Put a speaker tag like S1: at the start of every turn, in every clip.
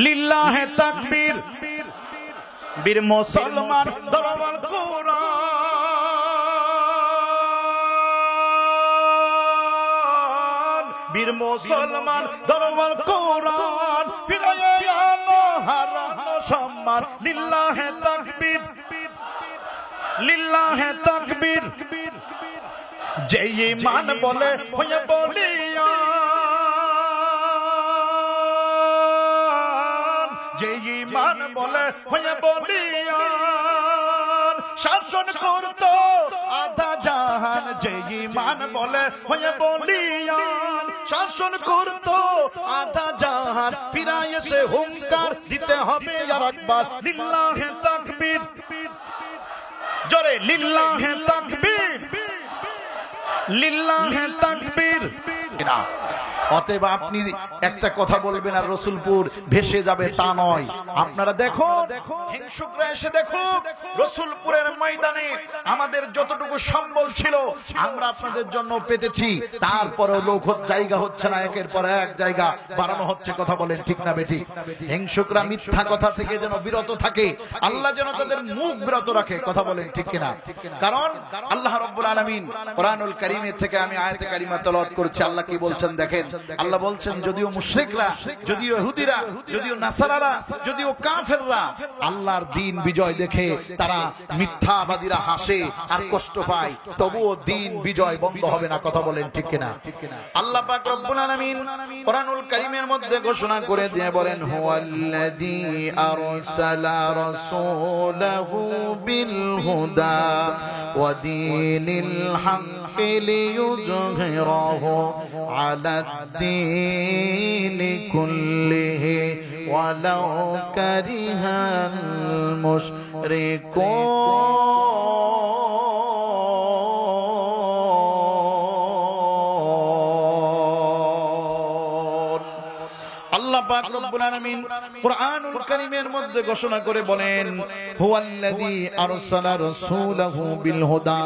S1: লিল্লাহে তাকবীর, বীর মুসলমান দরবার কোরআন, বীর মুসলমান দরবার কোরআন, ফিরায়ে আনো হারানো সম্মান। লিল্লাহে তাকবীর, লিল্লাহে তাকবীর, যে ঈমান বলে হয়ে বলিয়ান, যে ঈমান বলে হয়ে বলিয়ান, শাসন করতো আধা জাহান। যে ঈমান বলে হয়ে বলিয়ান, শাসন করতো আধা জাহান। ফিরায় সে হুঙ্কার দিতে হবে আর একবার। লিল্লাহে তাকবীর, জোরে লিল্লাহে তাকবীর, লিল্লাহে তাকবীর। অতএব আপনি একটা কথা বলবেন আর রসুলপুর ভেসে যাবে তা নয়। আপনারা দেখো, হিংসুকরা এসে দেখো, রসুলপুরের ময়দানে আমাদের যতটুকু সম্বল ছিল আমরা আপনাদের জন্য পেতেছি, তারপরেও লোক জায়গা হচ্ছে না, একের পর এক জায়গা বাড়ানো হচ্ছে। কথা বলেন ঠিক না বেঠিক? হিংসুকরা মিথ্যা কথা থেকে যেন বিরত থাকে, আল্লাহ যেন তাদের মুখ বিরত রাখে। কথা বলেন ঠিক কিনা? কারণ আল্লাহ রাব্বুল আলামিন কোরআনুল কারীমের থেকে আমি আয়াতে কারিমা তেলাওয়াত করেছি। আল্লাহ কি বলছেন দেখেন। আল্লাহ বলছেন, যদিও মুশরিকরা, যদিও ইহুদিরা, যদিও নাসারারা, যদিও কাফেররা আল্লাহর দ্বীন বিজয় দেখে তারা মিথ্যাবাদীরা হাসে আর কষ্ট পায়, তবুও দ্বীন বিজয় বন্ধ হবে না। কথা বলেন ঠিক কিনা? আল্লাহ পাক রব্বুল আলামিন কোরআনুল কারীমের মধ্যে ঘোষণা করে দিয়ে বলেন, হুয়াল্লাযী আরসালা রাসূলাহু বিল হুদা ওয়া দীনিল হাক্কি লিইয়ুযহিরাহু আলা الدين كله ولو كره المشركون। আল্লাহ পাক রব্বুল আলামিন কোরআনুল কারীমের মধ্যে ঘোষণা করে বলেন, হুয়াল্লাযী আরসালা রাসূলাহু বিল হুদা।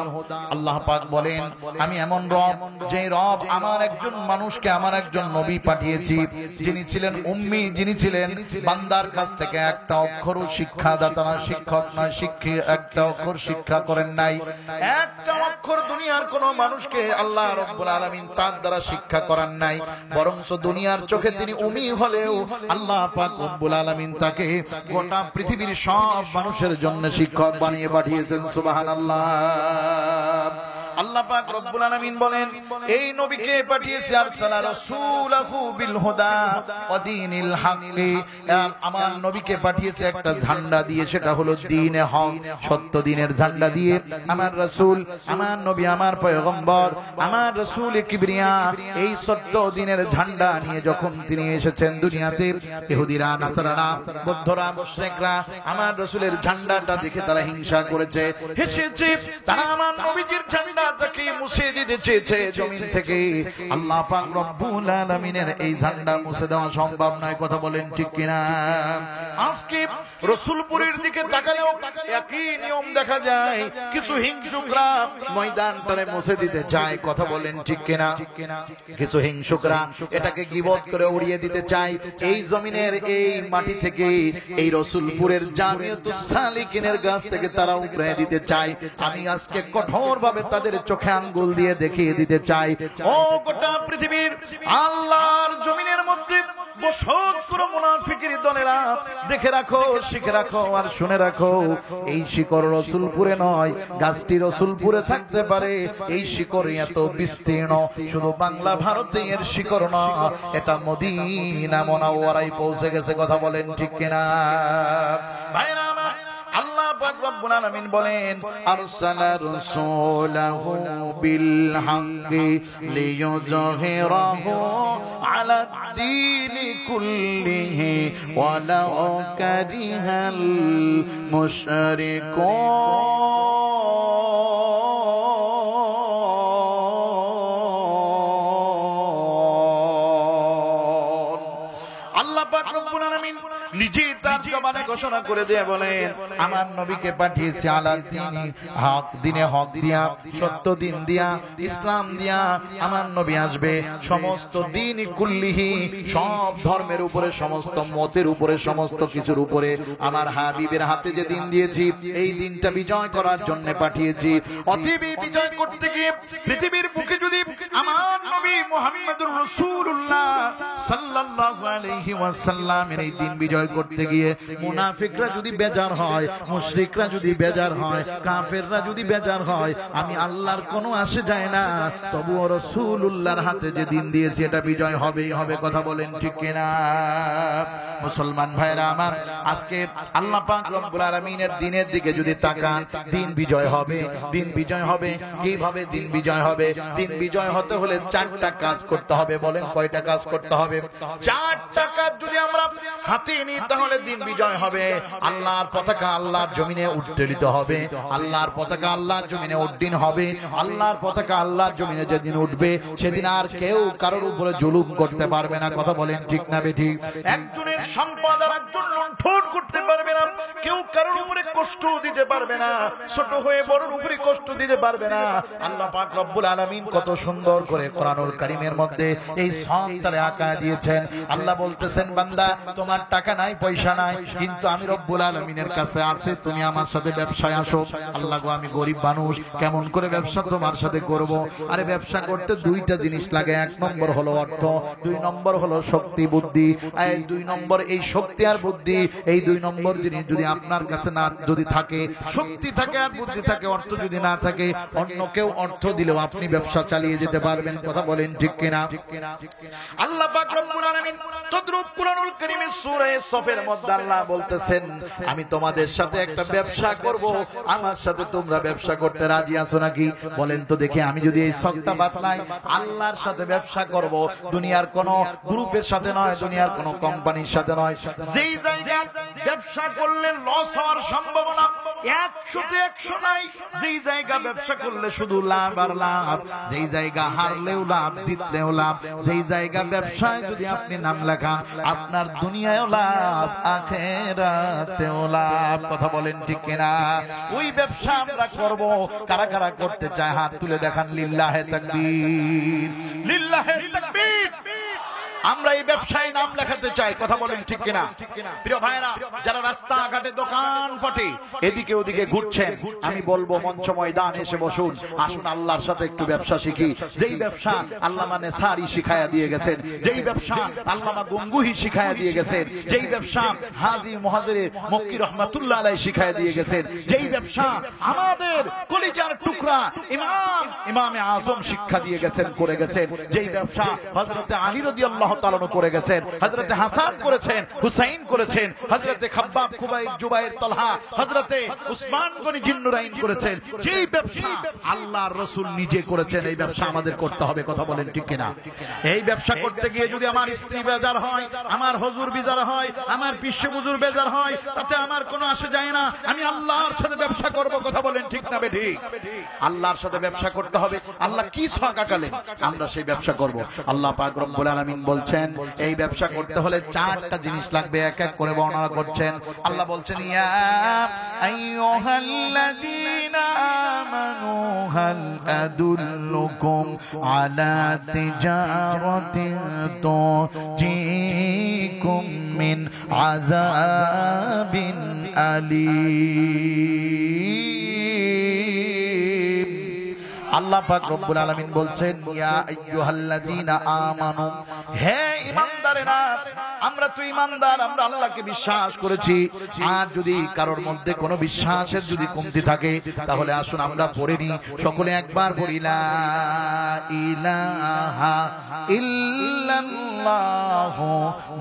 S1: আল্লাহ পাক বলেন, আমি এমন রব, যে রব আমার একজন মানুষকে, আমার একজন নবী পাঠিয়েছি, যিনি ছিলেন উম্মি, যিনি ছিলেন বান্দার কাছ থেকে একটা অক্ষরও শিক্ষাদাতা না, শিক্ষক নয়, একটা অক্ষর শিক্ষা করেন নাই। একটা অক্ষর দুনিয়ার কোন মানুষকে আল্লাহ রাব্বুল আলামিন তার দ্বারা শিক্ষা করান নাই, বরঞ্চ দুনিয়ার চোখে তিনি উম্মি হলেও আল্লাহ পাক রব্বুল আলামিন তাকে গোটা পৃথিবীর সব মানুষের জন্য শিক্ষক বানিয়ে পাঠিয়েছেন। সুবহানাল্লাহ। আল্লাহ পাক রব্বুল আলামিন বলেন, এই নবীকে পাঠিয়েছে আরসালা রাসূলাহু বিল হুদা ওয়া দীনিল হাক্কি। আমার নবীকে পাঠিয়েছে একটা ঝান্ডা দিয়ে, সেটা হলো দ্বীনে হক, সত্য দ্বীনের ঝান্ডা দিয়ে। আমার রাসূল, আমার নবী, আমার পয়গম্বর, আমার রাসূল কিবরিয়া এই সত্য দ্বীনের ঝান্ডা নিয়ে যখন তিনি এসেছেন দুনিয়াতে, ইহুদিরা, নাসারারা, বৌদ্ধরা, মুশরিকরা আমার রাসূলের ঝান্ডাটা দেখে তারা হিংসা করেছে, হেসেছে। তারা আমার নবীর ঝান্ডা তাকে মুছে দিতে চেয়েছে জমিন থেকে। আল্লাহ পাক রব্বুল আলামিনের এই ঝান্ডা মুছে দেওয়া সম্ভব নয়। কথা বলেন ঠিক কিনা? আজকে রসুলপুরের দিকে তাকালেও একই নিয়ম দেখা যায়, কিছু হিংসুকরা ময়দানটারে মুছে দিতে চায়। কথা বলেন ঠিক কিনা? কিছু হিংসুকরা এটাকে গীবত করে উড়িয়ে দিতে চায়। এই জমিনের এই মাটি থেকে, এই রসুলপুরের জামিয়াতুস সালিকিনের গাছ থেকে তারা উপড়ে দিতে চায়। আমি আজকে কঠোরভাবে তাদের চোখে আঙ্গুল দিয়ে দেখিয়ে দিতে চাই, ও গোটা পৃথিবীর আল্লাহর জমিনের মধ্যে বসত করো মুনাফিকের দলেরা, দেখে রাখো, শিখে রাখো আর শুনে রাখো, এই শিকড় রসুলপুরে নয়, গাছটি রসুলপুরে থাকতে পারে। এই শিকড় এত বিস্তীর্ণ, শুধু বাংলা ভারতে এর শিকড় না, এটা মদিনা মুনাওয়ারায় পৌঁছে গেছে। কথা বলেন ঠিক কিনা? ভাইরা আমার, আল্লাহ পাক রব্বুল আলামিন বলেন, আরসালা রাসূলাহু বিল হাক্কি লিইয়ুযহিরাহু আলাদ দ্বীনি কুল্লিহি ওয়ালাউ কারিহাল মুশরিকুন। আল্লাহ পাক পাক রব্বুল আলামিন নিজে তার জবানে ঘোষণা করে দিয়ে বলেন, আমার নবীকে পাঠিয়েছি আলা দীনি হক, দিনে হক দিয়া, সত্য দিন দিয়া, ইসলাম দিয়া আমার নবী আসবে সমস্ত দিন কুল্লিহি, সব ধর্মের উপরে, সমস্ত মতের উপরে, সমস্ত কিছুর উপরে। আমার হাবিবের হাতে যে দিন দিয়েছি, এই দিনটা বিজয় করার জন্য পাঠিয়েছি। অতএব বিজয় করতে গিয়ে পৃথিবীর বুকে যদি আমার নবী মুহাম্মদুর রাসূলুল্লাহ সাল্লাল্লাহু আলাইহি ওয়াসাল্লামের এই দিন বিজয় করতে গিয়ে মুনাফিকরা যদি বেজার হয়, মুশরিকরা যদি বেজার হয়, কাফেররা যদি বেজার হয়, আমি আল্লাহর কোনো আসে যায় না। তবুও রাসূলুল্লাহর হাতে যে দিন দিয়েছি এটা বিজয় হবেই হবে। কথা বলেন ঠিক কিনা? মুসলমান ভাইরা আমার, আজকে আল্লাহ পাক রব্বুল আলামিনের দিনের দিকে যদি তাকান, দিন বিজয় হবে। দিন বিজয় হবে কিভাবে? দিন বিজয় হবে, দিন বিজয় হতে হলে চারটা কাজ করতে হবে। বলেন কয়টা কাজ করতে হবে? চারটা কাজ যদি আমরা হাতে নিই তাহলে দিন বিজয় হবে। আল্লাহর পতাকা আল্লাহর জমিনে উত্তোলিত হবে, আল্লাহর পতাকা আল্লাহর জমিনে উড্ডীন হবে। আল্লাহর পতাকা আল্লাহর জমিনে যেদিন উঠবে সেদিন আর কেউ কারোর উপরে জুলুম করতে পারবে না। কথা বলেন ঠিক না বেঠিক? একজনের সম্পদ আর একজন লুণ্ঠন করতে পারবে না, কেউ কারোর উপরে কষ্ট দিতে পারবে না, ছোট হয়ে বড়র উপরে কষ্ট দিতে পারবে না। আল্লাহ পাক রব্বুল আলামিন কত সুন্দর করে কোরআনুল কারীমের মধ্যে এই সন্তারে আঁকা দিয়েছেন। আল্লাহ বলতেছেন, বান্দা তোমার টাকা নাই, পয়সা নাই, কিন্তু আমি রব্বুল আলামিনের কাছে আছে, তুমি আমার সাথে ব্যবসায় আসো। আল্লাহ গো, আমি গরিব মানুষ, কেমন করে ব্যবসা তোমার সাথে করব? আরে ব্যবসা করতে দুইটা জিনিস লাগে, এক নম্বর হলো অর্থ, দুই নম্বর হলো শক্তি বুদ্ধি। এই দুই নম্বর, এই শক্তি আর বুদ্ধি, এই দুই নম্বর জিনিস যদি আপনার কাছে না যদি থাকে, শক্তি থাকে আর বুদ্ধি থাকে, অর্থ যদি না থাকে, অন্য কেউ অর্থ দিলেও আপনি ব্যবসা চালিয়ে যেতে পারবেন। কথা বলেন ঠিক কিনা? আল্লাহ পাক রব্বুল আলামিন তদ্রুপ কুরআনুল কারীমের সূরা সফের মধ্যে আল্লাহ বলতেছেন, আমি তোমাদের সাথে একটা ব্যবসা করব, আমার সাথে তোমরা ব্যবসা করতে রাজি আছো নাকি? বলেন তো দেখি, আমি যদি এই সত্তা বাতলাই আল্লাহর সাথে ব্যবসা করব, দুনিয়ার কোন গ্রুপের সাথে নয়, দুনিয়ার কোন কোম্পানির সাথে নয়, যেই জায়গায় ব্যবসা করলে লস হওয়ার সম্ভাবনা 100তে 100 নাই, যেই জায়গা ব্যবসা করলে শুধু লাভ আর লাভ, যেই জায়গা হারলেও লাভ, জিতলেও লাভ, যেই জায়গা ব্যবসায় যদি আপনি নাম লেখান, আপনার দুনিয়ায়ও লাভ, আখিরাতেও লাভ। কথা বলেন ঠিক কিনা? ওই ব্যবসা আমরা করব। কারা কারা করতে চায় হাত তুলে দেখান। লিল্লাহে তাকবীর, লিল্লাহে তাকবীর। আমরা এই ব্যবসায় নাম লেখাতে চাই। কথা বলেন ঠিক কিনা? প্রিয় ভাইরা, যারা রাস্তাঘাটে দোকান পাটে এদিকে ওদিকে ঘুরছেন, আমি বলবো মঞ্চ ময়দান এসে বসুন, আসুন আল্লাহর সাথে একটু ব্যবসা শিখি। যেই ব্যবসা আল্লামা নেসারি শিখায়া দিয়ে গেছেন, যেই ব্যবসা আল্লামা গঙ্গুহি শিখায়া দিয়ে গেছেন, যেই ব্যবসা হাজী মুহাজিরে মক্কি রহমাতুল্লাহ আলাইহি শিখায়া দিয়ে গেছেন, যেই ব্যবসা আমাদের কলিজার টুকরা ইমামে আজম শিক্ষা দিয়ে গেছেন, করে গেছেন, যেই ব্যবসা হযরত আলী রাদিয়াল্লাহু তাআলা করে গেছেন, হযরত হাসান করেছেন, হুসাইন করেছেন, হযরত খাব্বাব, খুবাইব, জুবাইর, তালহা, হযরত উসমান গনি জিন্নুরাইন করেছেন, যেই ব্যবসা আল্লাহর রাসূল নিজে করেছেন, এই ব্যবসা আমাদের করতে হবে। কথা বলেন ঠিক কিনা? এই ব্যবসা করতে গিয়ে যদি আমার স্ত্রী বেজার হয়, আমার হুজুর বেজার হয়, আমার পিসে হুজুর বেজার হয়, তাতে আমার কোনো আসে যায় না। আমি আল্লাহর সাথে ব্যবসা করব। কথা বলেন ঠিক না বেঠিক? আল্লাহর সাথে ব্যবসা করতে হবে। আল্লাহ কি ছক আঁকালেন, আমরা সেই ব্যবসা করব। আল্লাহ পাক রব্বুল আলামিন বলছেন, এই ব্যবসা করতে হলে চারটা জিনিস লাগবে, এক এক করে বর্ণনা করছেন। আল্লাহ বলছেন, ইয়া আইয়ুহাল্লাযীনা আমানু হাল আদুল্লুকুম আলা তিজারাতিন তুজিকুম মিন আযাবিন আলীম। আল্লাহ পাক রব্বুল আলামিন বলছেন, ইয়া আইয়ুহাল্লাযীনা আমানু, হে ঈমানদারেরা, আমরা তো ঈমানদার, আমরা আল্লাহকে বিশ্বাস করেছি। আর যদি কারোর মধ্যে কোনো বিশ্বাসের যদি কমতি থাকে, তাহলে আসুন আমরা পড়ে নিই, সকলে একবার পড়ি, লা ইলাহা ইল্লাল্লাহু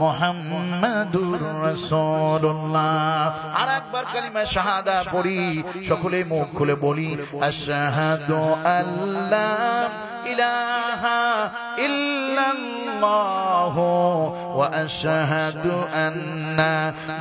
S1: মুহাম্মাদুর রাসূলুল্লাহ। আর একবার কালিমা শাহাদা পড়ি, সকলে মুখ খুলে বলি, আশহাদু আল্লা ইলাহা ইল্লাল্লাহু ওয়া আশহাদু আন্না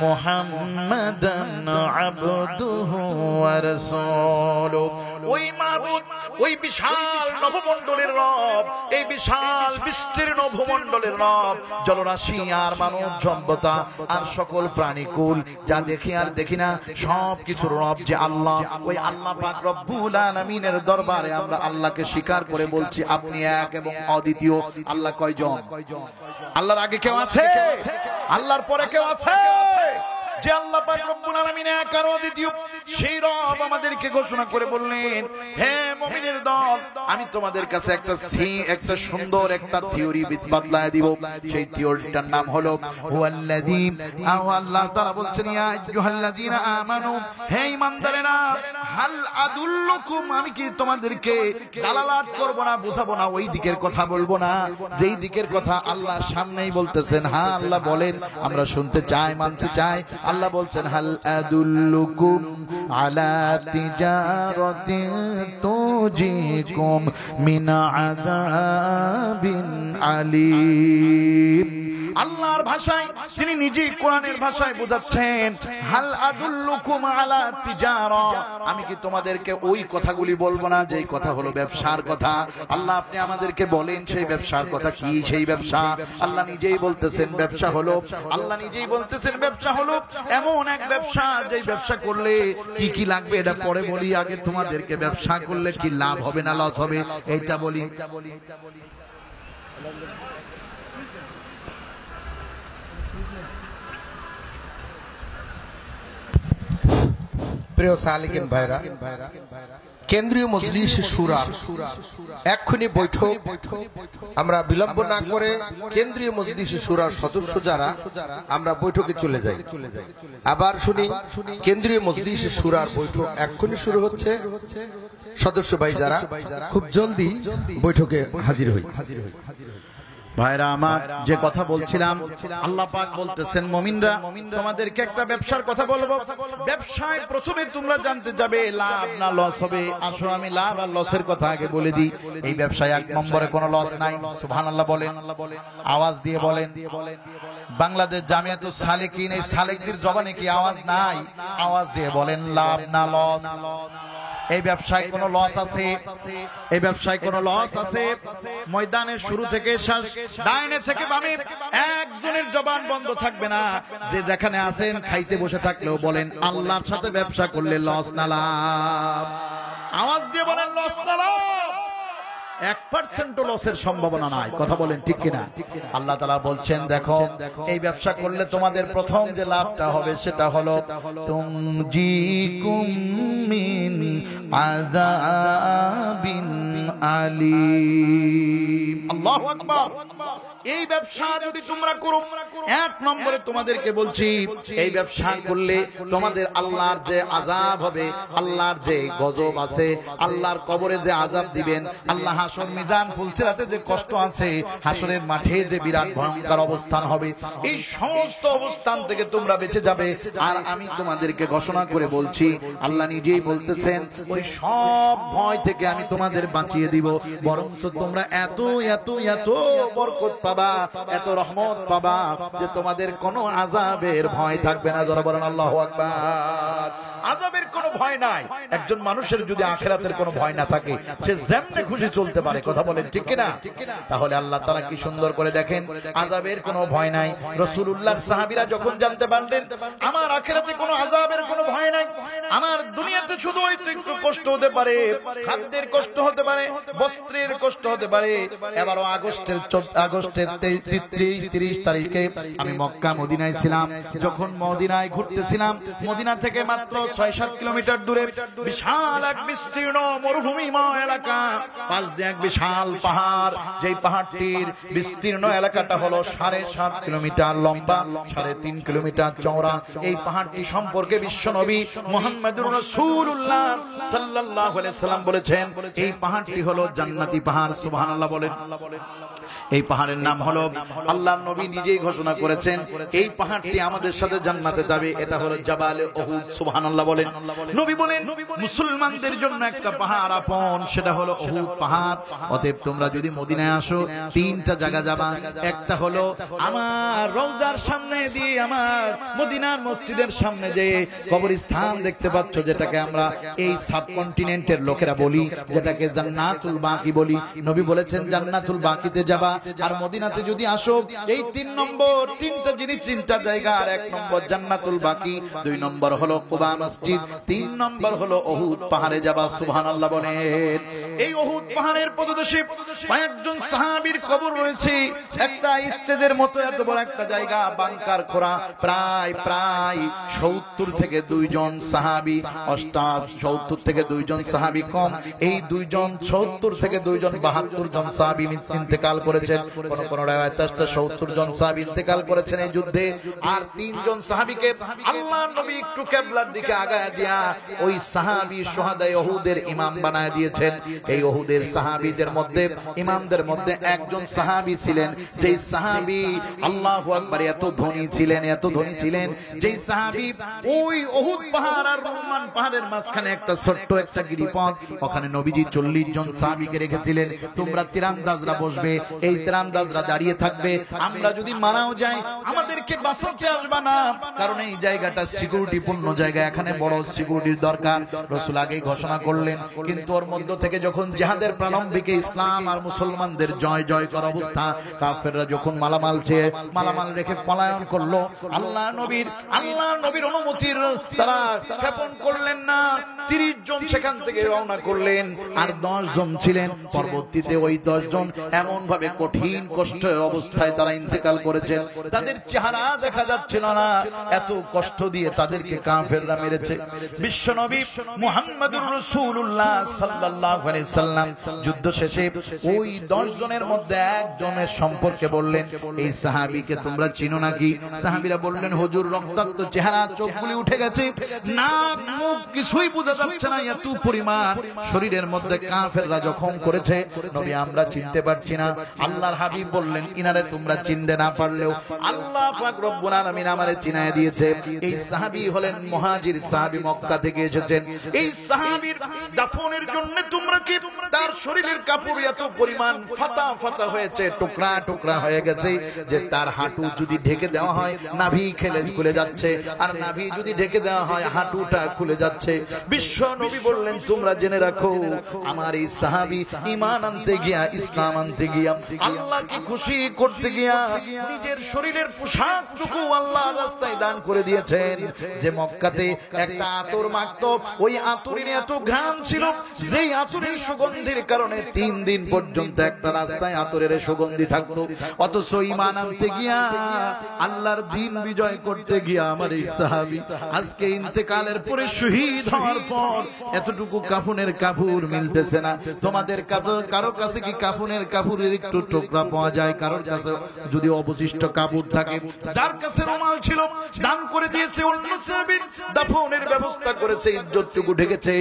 S1: মুহাম্মাদান আবদুহু ওয়া রাসূলুহু। ওই মাবুদ, ওই বিশাল নভমণ্ডলের রব, এই বিশাল বিস্তীর্ণ ভূমণ্ডলের রব, জলরাশি আর মানব সভ্যতা আর সকল প্রাণীকুল যা দেখি আর দেখি না সব কিছুর রব যে আল্লাহ, ওই আল্লাহ পাক রব্বুল আলামিনের দরবারে আমরা আল্লাহকে স্বীকার করে বলছি আপনি এক এবং অদ্বিতীয়। আল্লাহ কয়জন? আল্লাহর আগে কেউ আছে? আল্লাহর পরে কেউ আছে? যে আল্লাহ পাক রব্বুল আলামিন এক আর অদ্বিতীয়, সেই রব আমাদেরকে ঘোষণা করে বললেন, হে মুমিনের দল, আমি তোমাদের কাছে একটা সুন্দর একটা থিওরি বাতলায় দিব। সেই থিওরিটার নাম হলো হুয়াল্লাযী, আল্লাহ তাআলা বলছেন, ইয়া আইয়ুহাল্লাযীনা আমানু, হে ঈমানদারেরা, হাল আদুল্লুকুম, আমি কি তোমাদেরকে দালালাত করব না, বুঝাবো না, ওই দিকের কথা বলবো না যেই দিকের কথা আল্লাহ সামনেই বলতেছেন। হ্যাঁ আল্লাহ বলেন, আমরা শুনতে চাই, মানতে চাই। আল্লাহ বলছেন, হাল আদুল্লুকুম আলা তিজারাতিন তুজিকুম মিন আযাবিন আলীম। আল্লাহর ভাষায় তিনি নিজে কোরআনের ভাষায় বোঝাচ্ছেন, হাল আদুল্লুকুম আলা তিজারা, আমি কি তোমাদেরকে ওই কথাগুলি বলবো না যেই কথা হলো ব্যবসার কথা। আল্লাহ আপনি আমাদেরকে বলেন সেই ব্যবসার কথা কি? সেই ব্যবসা আল্লাহ নিজেই বলতেছেন ব্যবসা হলো, আল্লাহ নিজেই বলতেছেন ব্যবসা হলো এমন এক ব্যবসা যেই ব্যবসা করলে কি কি লাগবে এটা পরে বলি, আগে তোমাদেরকে ব্যবসা করলে কি লাভ হবে না লস হবে এইটা বলি।
S2: প্রিয় সালিকিন ভাইরা, কেন্দ্রীয় মজলিস শুরা এক্ষুনি বৈঠক, আমরা বিলম্ব না করে কেন্দ্রীয় মজলিস শুরার সদস্য যারা আমরা বৈঠকে চলে যাই। আবার শুনি, কেন্দ্রীয় মজলিস শুরার বৈঠক এক্ষুনি শুরু হচ্ছে। সদস্য ভাই যারা খুব জলদি বৈঠকে হাজির হই।
S1: ভাইরা আমার, যে কথা বলছিলাম, আল্লাহ পাক বলতেছেন, মুমিনরা তোমাদেরকে একটা ব্যবসার কথা বলবো। ব্যবসায় প্রথমে তোমরা জানতে যাবে লাভ না লস হবে। আসো আমি লাভ আর লসের কথা আগে বলে দিই। এই ব্যবসায় এক নম্বরে কোনো লস নাই। সুবহানাল্লাহ বলেন, আওয়াজ দিয়ে বলেন। বাংলাদেশ জামিয়াতুস সালেকিন, এই সালেকদের জবানে কি আওয়াজ নাই? আওয়াজ দিয়ে বলেন, লাভ না লস। এই ব্যবসায় কোনো লস আছে? এই ব্যবসায় কোনো লস আছে? ময়দানের শুরু থেকে শেষ, ডাইনে থেকে বামে একজনের জবান বন্ধ থাকবে না। যে যেখানে আছেন খাইতে বসে থাকলেও বলেন, আল্লাহর সাথে ব্যবসা করলে লস না লাভ। আওয়াজ দিয়ে বলেন, লস না লাভ। 1% লসের সম্ভাবনা নাই। কথা বলেন ঠিক কিনা? আল্লাহ তাআলা বলছেন, দেখো এই ব্যবসা করলে তোমাদের প্রথম যে লাভটা হবে সেটা হলো তুনজিকুম মিন আযাবিন আলীম। আল্লাহু আকবার। এই ব্যবসা যদি তোমরা করো, এক নম্বরে তোমাদেরকে বলছি, এই ব্যবসা করলে তোমাদের আল্লাহর যে আযাব হবে, আল্লাহর যে গজব আছে, আল্লাহর কবরে যে আযাব দিবেন, আল্লাহ হাসর মিজান ফুলসিরাতে যে কষ্ট আছে, হাসরের মাঠে যে বিরাট ভয়ঙ্কর অবস্থান হবে, এই সমস্ত অবস্থান থেকে তোমরা বেঁচে যাবে। আর আমি তোমাদেরকে ঘোষণা করে বলছি, আল্লাহ নিজেই বলতেছেন, ওই সব ভয় থেকে আমি তোমাদের বাঁচিয়ে দিব। বরঞ্চ তোমরা এত এত এত বরকত পাবা, এত রহমত পাবা যে তোমাদের কোনো আযাবের ভয় থাকবে না। যারা বলেন আল্লাহু আকবার। আযাবের কোনো ভয় নাই। একজন মানুষের যদি আখিরাতের কোনো ভয় না থাকে, সে যেমনে খুশি চলতে পারে। কথা বলেন ঠিক কিনা? তাহলে আল্লাহ তাআলা কি সুন্দর করে দেখেন, আযাবের কোনো ভয় নাই। রাসূলুল্লাহর সাহাবীরা যখন জানতে পারলেন আমার আখিরাতে কোনো আযাবের কোনো ভয় নাই, আমার দুনিয়াতে শুধু একটু কষ্ট হতে পারে, খাদ্যের কষ্ট হতে পারে, বস্ত্রের কষ্ট হতে পারে। এবারও আগস্টের 30 তারিখে আমি মক্কা মদিনায় ছিলাম। যখন মদিনায় ঘুরতেছিলাম, মদিনা থেকে মাত্র 6-7 কিলোমিটার দূরে বিশাল এক বিস্তীর্ণ মরুভূমিময় এলাকা, পাশ দিয়ে এক বিশাল পাহাড়, যেই পাহাড়টির বিস্তীর্ণ এলাকাটা হলো 7.5 কিলোমিটার লম্বা, 3.5 কিলোমিটার চওড়া। এই পাহাড়টি সম্পর্কে বিশ্বনবী মুহাম্মদুর রাসূলুল্লাহ সাল্লাল্লাহু আলাইহি সাল্লাম বলেছেন, এই পাহাড়টি হলো জান্নাতি পাহাড়। সুবহানাল্লাহ বলেন। এই পাহাড়ের নাম হলো, আল্লাহর নবী নিজেই ঘোষণা করেছেন এই পাহাড়টি আমাদের সাথে জান্নাতে যাবে, এটা হলো জাবালে উহুদ। সুবহানাল্লাহ বলেন। নবী বলেন মুসলমানদের জন্য একটা পাহাড় আপন, সেটা হলো উহুদ পাহাড়। অতএব তোমরা যদি মদিনায় আসো, তিনটা জায়গা যাবা। একটা হলো আমার রওজার সামনে দিয়ে, আমার মদিনার মসজিদের সামনে যে কবরস্থান দেখতে পাচ্ছ, যেটাকে আমরা এই সাবকন্টিনেন্টের লোকেরা বলি, যেটাকে জান্নাতুল বাকি বলি। নবী বলেছেন জান্নাতুল বাকিতে যাবা। আর মদিনাতে যদি আসো, এই তিনটা জিনিস, তিনটা জায়গা। আর 1 নম্বর জান্নাতুল বাকি, 2 নম্বর হলো কুবা মসজিদ, 3 নম্বর হলো উহুদ পাহাড়ে যাবা। সুবহানাল্লাহ বলেন। এই উহুদ পাহাড়ের পদদেশে কয়েকজন সাহাবীর কবর রয়েছে। একটা স্টেজের মতো এত বড় একটা জায়গা, বাংকার খোঁড়া, প্রায় 70 থেকে 2 জন সাহাবী, 70 থেকে 2 জন সাহাবী কম। এই 2 জন 70 থেকে 2 জন 72 জন সাহাবী ইন্তেকাল করেছেন। কোন রাওয়ায়াতে আছে 70 জন সাহাবী ইন্তেকাল করেছেন এই যুদ্ধে। আর 3 জন সাহাবীকে আল্লাহর নবী একটু কিবলার দিকে আগায় দিয়া ওই সাহাবী শুহাদায়ে উহুদের ইমাম বানায় দিয়েছেন। এই উহুদের সাহাবীদের মধ্যে, ইমামদের মধ্যে একজন সাহাবী ছিলেন, যেই সাহাবী আল্লাহু আকবার এত ধনী ছিলেন, যেই সাহাবী ওই উহুদ পাহাড় আর রহমান পাহাড়ের মাঝখানে একটা ছোট্ট একটা গিরিপথ, ওখানে নবীজি 40 জন সাহাবীকে রেখেছিলেন। তোমরা তীরন্দাজরা বসবে, এই তীরন্দাজরা দাঁড়িয়ে থাকবে। আমরা যদি মারাও যাই, আমাদেরকে বাঁচাতে আসবে না, কারণ এই জায়গাটা সিকিউরিটি পূর্ণ জায়গা, এখানে বড় সিকিউরিটির দরকার। রাসূল আগেই ঘোষণা করলেন। কিন্তু ওর মধ্য থেকে যখন জিহাদের প্রারম্ভিকে ইসলাম আর মুসলমানদের জয় করা অবস্থা, কাফেররা যখন মালামাল রেখে পলায়ন করলো, আল্লাহ নবীর অনুমতির তারা ক্ষেপণ করলেন না। 30 জন সেখান থেকে রওনা করলেন, আর 10 জন ছিলেন। পরবর্তীতে ওই 10 জন এমন ভাবে কঠিন কষ্টের অবস্থায় তারা ইন্তেকাল করেছেন, তাদের চেহারা দেখা যাচ্ছিল না, এত কষ্ট দিয়ে তাদেরকে কাফেররা মেরেছে। বিশ্বনবী মুহাম্মদুর রাসূলুল্লাহ সাল্লাল্লাহু আলাইহি সাল্লাম যুদ্ধ শেষে ওই 10 জনের মধ্যে একজনের সম্পর্কে বললেন, এই সাহাবীকে তোমরা চিনো নাকি? সাহাবীরা বললেন, হুজুর রক্তাক্ত চেহারা, চোখগুলি উঠে গেছে, নাক মুখ কিছুই বোঝা যাচ্ছে না, এত পরিমাণ শরীরের মধ্যে কাফেররা জখম করেছে। নবী আমরা চিনতে পারছি না। আল্লাহর হাবিব বললেন, ইনারে তোমরা চিনতে না পারলেও আল্লাহ পাক রব্বুল আলামিন আমারে চিনায় দিয়েছে। এই সাহাবী হলেন মুহাজির সাহাবী, মক্কা থেকে এসেছেন। এই সাহাবীর দাফনের জন্য তোমরা কি, তার শরীরের কাপড় এত পরিমাণ ফাটা হয়েছে, টুকরা হয়ে গেছে, যে তার হাঁটু যদি ঢেকে দেওয়া হয় নাভি খুলে যাচ্ছে, আর নাভি যদি ঢেকে দেওয়া হয় হাঁটুটা খুলে যাচ্ছে। বিশ্ব নবী বললেন, তোমরা জেনে রাখো, আমার এই সাহাবী ঈমান আনতে গিয়া, ইসলাম আনতে গিয়া, আল্লাহকে খুশি করতে গিয়া নিজের শরীরের পোশাকটুকু আল্লাহর রাস্তায় দান করে দিয়েছেন। যে মক্কাতে একটা আতর মাখতো, ওই আতরের এত ঘ্রাণ ছিল, যেই আতরের সুগন্ধির কারণে 3 দিন পর্যন্ত একটা রাস্তায় আতরের সুগন্ধি থাকতো। অথচ ঈমান আনতে গিয়া, আল্লাহর দ্বীন বিজয় করতে গিয়া আমার এই সাহাবী আজকে ইন্তেকালের পরে, শহীদ হওয়ার পর এতটুকু কাফনের কাপড় মিলতেছে না। তোমাদের কারো কাছে কি কাফনের কাপড়ের একটু টুকরা পাওয়া যায়? কারোর কাছে যদি অবশিষ্ট কাপড় থাকে, যার কাছে রুমাল ছিল দান করে দিয়েছে, অন্য সাহাবীর দাফনের ব্যবস্থা করেছে, ইজ্জতটুকু ঢেকেছে,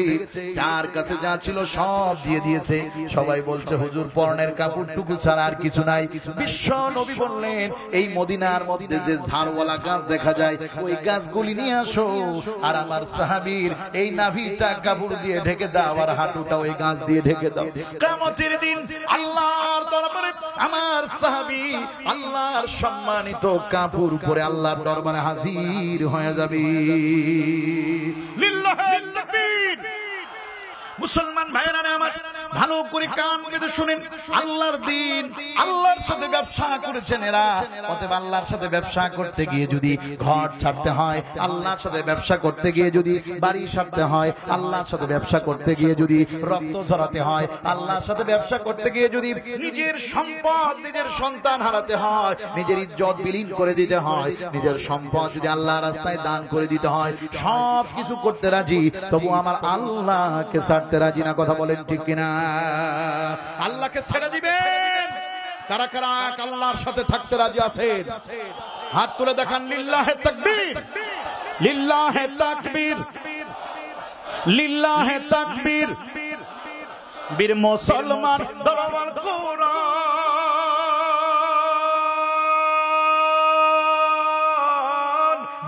S1: যার কাছে যা ছিল সব দিয়ে দিয়েছে। সবাই বলছে, হুজুর পরনের কাপড়টুকু ছাড়া আর কিছু নাই। বিশ্ব নবী বললেন, এই মদিনার মধ্যে যে ঝাড়ওয়ালা গাছ দেখা যায়, ওই গাছগুলি নিয়ে আসো, আর আমার সাহাবীর এই নাভিটা কাপড় দিয়ে ঢেকে দাও, আর হাঁটুটা ওই গাছ দিয়ে ঢেকে দাও। কিয়ামতের দিন আল্লাহর দরবারে আমার সাহাবী আল্লাহর সম্মানিত কাপড় পরে আল্লাহর দরবারে হাজির হয়ে যাবে। লিল্লাহিল তাকবীর। মুসলমান ভাইরা আমার, ভালো করে কান পেতে শুনেন, আল্লাহর দ্বীন, আল্লাহর সাথে ব্যবসা করেছেন এরা। অতএব আল্লাহর সাথে ব্যবসা করতে গিয়ে যদি ঘর ছাড়তে হয়, আল্লাহর সাথে ব্যবসা করতে গিয়ে যদি বাড়ি ছাড়তে হয়, আল্লাহর সাথে ব্যবসা করতে গিয়ে যদি রক্ত ঝরাতে হয়, আল্লাহর সাথে ব্যবসা করতে গিয়ে যদি নিজের সম্পদ, নিজের সন্তান হারাতে হয়, নিজের ইজ্জত বিলীন করে দিতে হয়, নিজের সম্পদ যদি আল্লাহর রাস্তায় দান করে দিতে হয়, সব কিছু করতে রাজি, তবু আমার আল্লাহকে ছাড়তে রাজি না। কথা বলেন ঠিক কিনা? আল্লাহকে ছেড়ে দিবেন? কারা কারা আল্লাহর সাথে থাকতে রাজি আছেন? হাত তুলে দেখান। লিল্লাহে তাকবীর, লিল্লাহে তাকবীর, লিল্লাহে তাকবীর। বীর মুসলমান দরবার কোরআন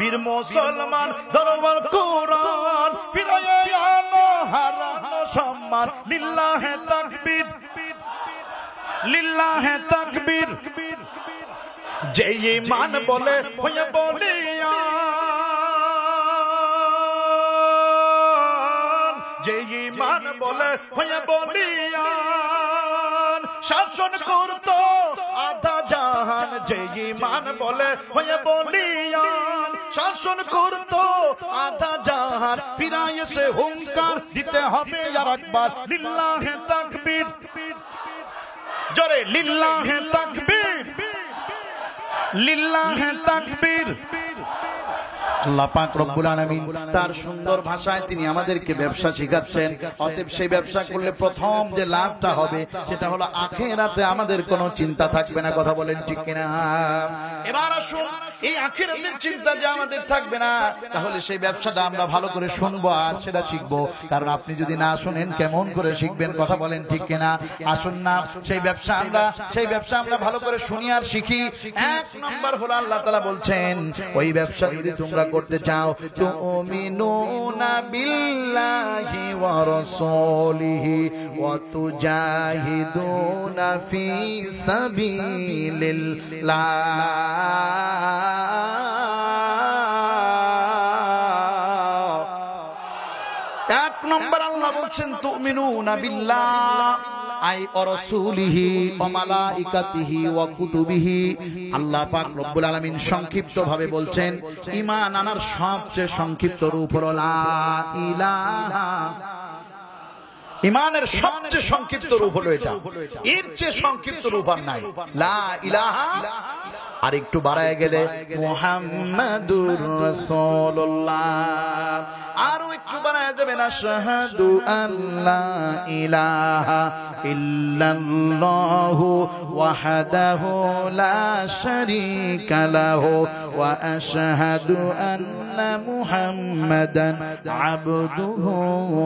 S1: বীর মুসলমান ধরবার কোরআন ফিরায়ে আনো হারানো সম্মান লিল্লাহে তাকবীর লিল্লাহে তাকবীর যে ঈমান বলে হয়ে বলিয়ান যে ঈমান বলে হয়ে বলিয়ান শাসন করতো আধা জাহান যে ঈমান বলে হয়ে বলিয়ান শাসন করতো আধা জাহান ফিরায়ে সে হুঙ্কার দিতে হবে আর একবার লিল্লাহে তাকবীর জোরে লিল্লাহে তাকবীর লিল্লাহে তাকবীর আল্লাহ পাক রব্বুল আলামিন তার সুন্দর ভাষায় তিনি আমাদেরকে ব্যবসা শিখাচ্ছেন। অতএব সেই ব্যবসা করলে প্রথম যে লাভটা হবে সেটা হলো আখিরাতে আমাদের কোনো চিন্তা থাকবে না। কথা বলেন ঠিক কিনা? এবার আসুন, এই আখিরাতের চিন্তা যে আমাদের থাকবে না, তাহলে সেই ব্যবসাটা আমরা ভালো করে শুনবো আর সেটা শিখবো। কারণ আপনি যদি না শুনেন কেমন করে শিখবেন? কথা বলেন ঠিক কিনা? আসুন না সেই ব্যবসা আমরা ভালো করে শুনি আর শিখি। এক নম্বর হলো আল্লাহ তাআলা বলছেন, ওই ব্যবসা যদি তোমরা করতে চাও, তুমিনুনা বিল্লাহি ওয়া রাসূলিহি ওয়া তুজাহিদুনা ফি সাবিলিল্লাহ। এক নম্বর আল্লাহ বলছেন তুমিনুনা বিল্লাহ আই রাসূলিহি ওয়া মালাইকাতিহি ওয়া কুতুবিহি। আল্লাহ পাক রব্বুল আলামিন সংক্ষিপ্ত ভাবে বলছেন ঈমান আনার সবচেয়ে সংক্ষিপ্ত রূপ হলো লা ইলাহা। ঈমানের সবচেয়ে সংক্ষিপ্ত রূপ হলো এটা, এর চেয়ে সংক্ষিপ্ত রূপ আর নাই। লা ইলাহা আর একটু বাড়ায় গেলে মুহাম্মাদুর রাসূলুল্লাহ, আরো একটু বাড়ায় যাবেন আশহাদু আল্লা ইলাহা ইল্লাল্লাহু ওয়াহদাহু লা শারীকা লাহু ওয়া আশহাদু আন্না মুহাম্মাদান আবদুহু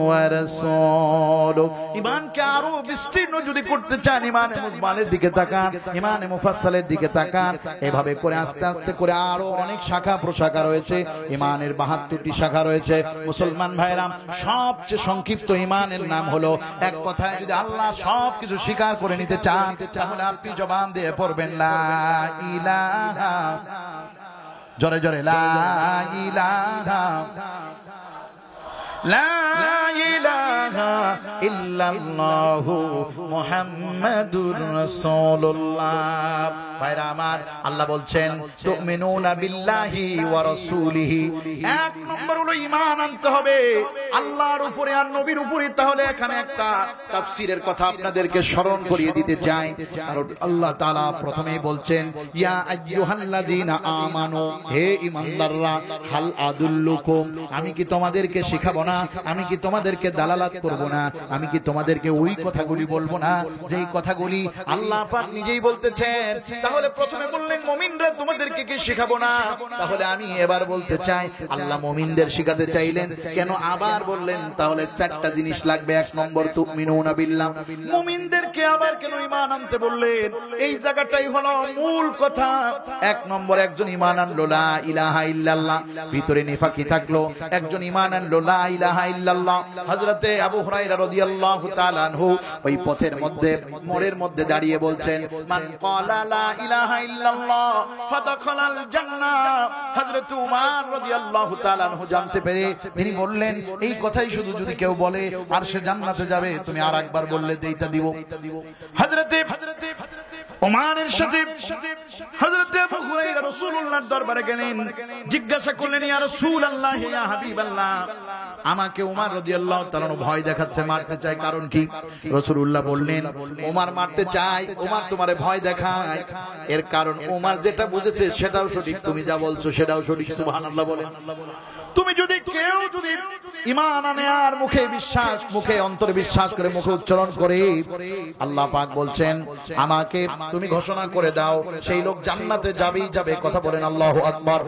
S1: ওয়া রাসূলুহু। ঈমানকে আরো বিস্তীর্ণ যদি করতে চান, ঈমানে মুজমালের দিকে তাকান, ঈমানে মুফাসসালের দিকে তাকান। এভাবে করে আস্তে আস্তে করে আরো অনেক শাখা প্রশাখা রয়েছে। ঈমানের 72টি শাখা রয়েছে। মুসলমান ভাইরাম, সবচেয়ে সংক্ষিপ্ত ঈমানের নাম হলো, এক কথায় যদি আল্লাহ সবকিছু স্বীকার করে নিতে চান, তাহলে আপনি জবান দিয়ে পড়বেন লা ইলাহা, জোরে জোরে লা ইলাহা লা ইলাহা ইল্লাল্লাহু মুহাম্মাদুর রাসূলুল্লাহ। ভাইরা আমার, আল্লাহ বলছেন তুমিনুনা বিল্লাহি ওয়া রাসূলিহি। এক নম্বর হলো ঈমান আনতে হবে আল্লাহর উপরে আর নবীর উপরে। তাহলে এখানে একটা তাফসীরের কথা আপনাদেরকে স্মরণ করিয়ে দিতে চাই। কারণ আল্লাহ তাআলা প্রথমেই বলছেন ইয়া আইয়ুহাল্লাযীনা আমানু, হে ঈমানদাররা, হাল আদুল্লুকুম, আমি কি তোমাদেরকে শেখাবো না? আমি কি তোমাদেরকে দালালাত করব না? আমি কি তোমাদেরকে ওই কথাগুলি বলবো না যেই কথাগুলি আল্লাহ পাক নিজেই বলতেছেন? তাহলে প্রথমে বললেন মুমিনরা তোমাদেরকে কি শেখাবো না? তাহলে আমি এবার বলতে চাই, আল্লাহ মুমিনদের শেখাতে চাইলেন কেন আবার বললেন? তাহলে চারটা জিনিস লাগবে। এক নম্বর তুমিনুনা বিল্লাহ, মুমিনদেরকে আবার কেন ঈমান আনতে বললেন? এই জায়গাটাই হলো মূল কথা। এক নম্বর, একজন ঈমান আনলো লা ইলাহা ইল্লাল্লাহ, ভিতরে নিফাকি থাকলো। একজন ঈমান আনলো লা ইলাহা ইল্লাল্লাহ। হযরতে আবু হুরায়রা রাদিয়াল্লাহু তাআলা আনহু ওই পথের মধ্যে, মোড়ের মধ্যে দাঁড়িয়ে বলছেন মান ক্বালা লা ইলাহা ইল্লাল্লাহ ফাদাখালাল জান্নাহ। হযরত উমর রাদিয়াল্লাহু তাআলা আনহু জানতে পেরে তিনি বললেন, এই কথাই শুধু যদি কেউ বলে আর সে জান্নাতে যাবে, তুমি আর একবার বললে এইটা দিব। হযরতে ওমরের সাথে হযরতে আবু হুরায়রা রাসূলুল্লাহর দরবারে গেলেন, জিজ্ঞাসা করলেন ইয়া রাসূলুল্লাহ, ইয়া হাবিবাল্লাহ, আমাকে ওমর রাদিয়াল্লাহু তাআলা ভয় দেখাচ্ছে, মারতে চায়, কারণ কি? রাসূলুল্লাহ বললেন, ওমর মারতে চায়, ওমর তোমারে ভয় দেখায়, এর কারণ ওমর যেটা বুঝেছে সেটাও সঠিক, তুমি যা বলছো সেটাও সঠিক। সুবহানাল্লাহ বলেন। তুমি যদি কেউ যদি ঈমান আনে আর মুখে বিশ্বাস, মুখে অন্তরে বিশ্বাস করে, মুখে উচ্চারণ করে, আল্লাহ পাক বলছেন আমাকে তুমি ঘোষণা করে দাও সেই লোক জান্নাতে যাবেই যাবে। কথা বলেন আল্লাহু আকবার।